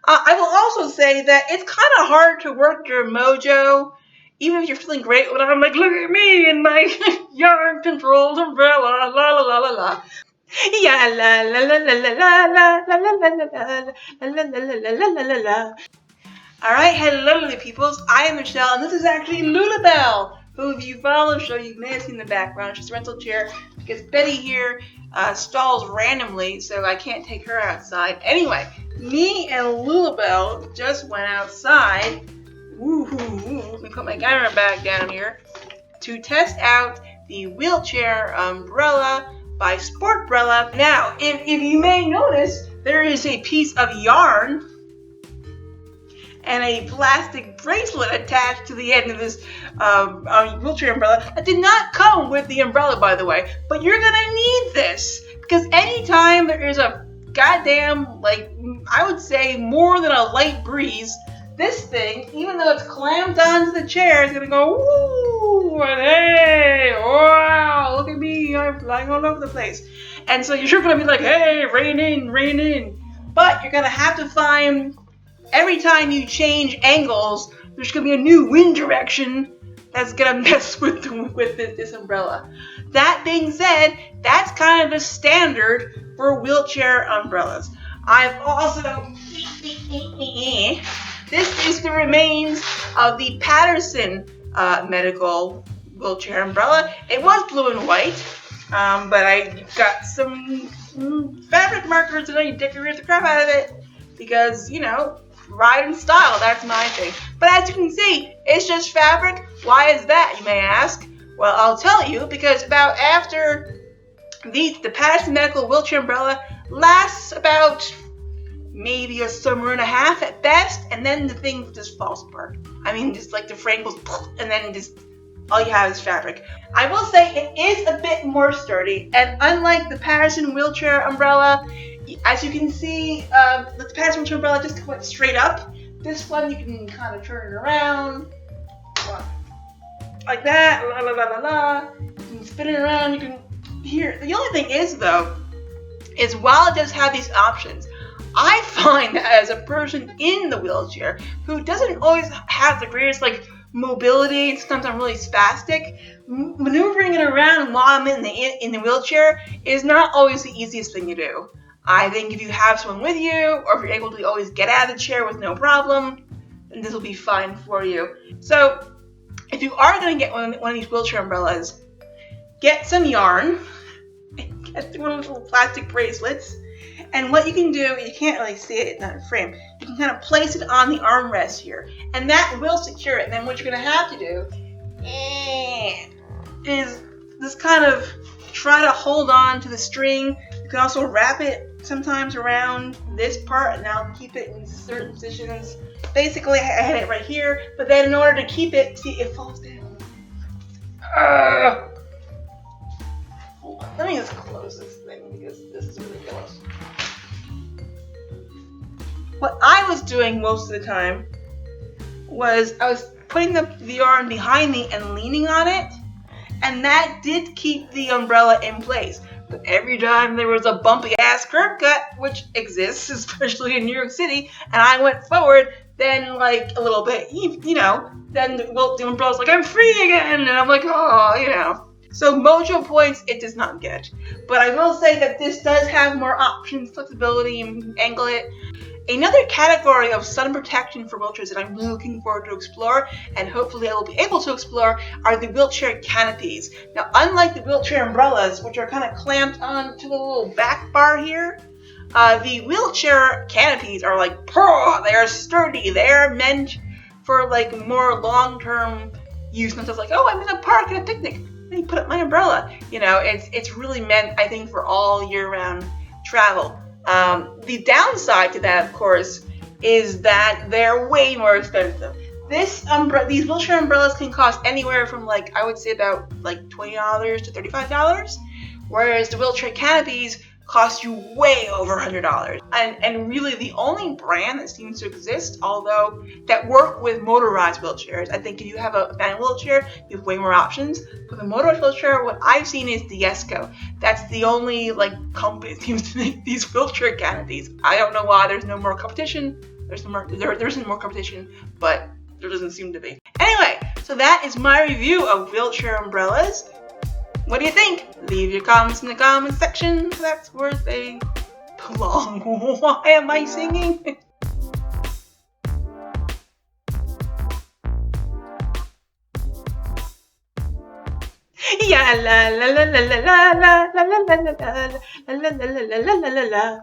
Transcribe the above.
I will also say that it's kind of hard to work your mojo, even if you're feeling great. When I'm like, look at me and my yarn-controlled umbrella, la la la la la. Yeah, la la la la la la la la la la la la la la la la. All right, hello, lovely peoples. I am Michelle, and this is actually Lulabelle, who, if you follow the show, you may have seen in the background. She's a rental chair because Betty here stalls randomly, so I can't take her outside. Anyway, me and Lulabelle just went outside. Woo-hoo-hoo. Let me put my camera back down here to test out the wheelchair umbrella by Sportbrella. Now, if you may notice, there is a piece of yarn and a plastic bracelet attached to the end of this wheelchair umbrella that did not come with the umbrella, by the way. But you're gonna need this because anytime there is a goddamn, like, I would say more than a light breeze, this thing, even though it's clamped onto the chair, is gonna go woo and hey, wow, look at me, I'm flying all over the place. And so you're gonna be like, hey, rein in, rein in. But you're gonna have to find, every time you change angles, there's going to be a new wind direction that's going to mess with this umbrella. That being said, that's kind of the standard for wheelchair umbrellas. I've also, this is the remains of the Patterson medical wheelchair umbrella. It was blue and white, but I got some fabric markers and I decorated the crap out of it because, you know, ride in style, that's my thing. But as you can see, it's just fabric. Why is that, you may ask? Well, I'll tell you, because about after the Patterson Medical Wheelchair Umbrella lasts about maybe a summer and a half at best, and then the thing just falls apart. I mean, just like the frame goes, and then just all you have is fabric. I will say it is a bit more sturdy, and unlike the Patterson Wheelchair Umbrella, as you can see, the Patterson umbrella just went straight up. This one you can kind of turn it around, like that, la la la la la. You can spin it around, you can, here. The only thing is though, is while it does have these options, I find that as a person in the wheelchair who doesn't always have the greatest like mobility, and sometimes I'm really spastic, maneuvering it around while I'm in the wheelchair is not always the easiest thing to do. I think if you have someone with you, or if you're able to always get out of the chair with no problem, then this will be fine for you. So, if you are going to get one of these wheelchair umbrellas, get some yarn, get one of those little plastic bracelets, and what you can do, you can't really see it in that frame, you can kind of place it on the armrest here, and that will secure it. And then what you're going to have to do is just kind of try to hold on to the string. You can also wrap it sometimes around this part, and I'll keep it in certain positions. Basically, I had it right here, but then in order to keep it, see, it falls down. Hold on, let me just close this thing because this is ridiculous. What I was doing most of the time was I was putting the yarn behind me and leaning on it, and that did keep the umbrella in place. But every time there was a bumpy ass curb cut, which exists, especially in New York City, and I went forward, then like a little bit, you know, then the umbrella's like, I'm free again, and I'm like, oh, you know. So mojo points, it does not get. But I will say that this does have more options, flexibility, and angle it. Another category of sun protection for wheelchairs that I'm really looking forward to explore, and hopefully I will be able to explore, are the wheelchair canopies. Now, unlike the wheelchair umbrellas, which are kind of clamped onto the little back bar here, the wheelchair canopies are like, they are sturdy. They are meant for like more long-term use, not just like, oh, I'm in a park at a picnic, let me put up my umbrella. You know, it's really meant, I think, for all year-round travel. The downside to that, of course, is that they're way more expensive. These wheelchair umbrellas can cost anywhere from, like, I would say about like $20 to $35, whereas the wheelchair canopies cost you way over $100. And really the only brand that seems to exist, although that work with motorized wheelchairs. I think if you have a manual wheelchair, you have way more options. With a motorized wheelchair, what I've seen is Diesco. That's the only like company that seems to make these wheelchair canopies. I don't know why there's no more competition. there isn't more competition, but there doesn't seem to be. Anyway, so that is my review of wheelchair umbrellas. What do you think? Leave your comments in the comment section. That's where they belong. Why am I singing? Yeah, la la la la la la la la la la la la la la la la la la la.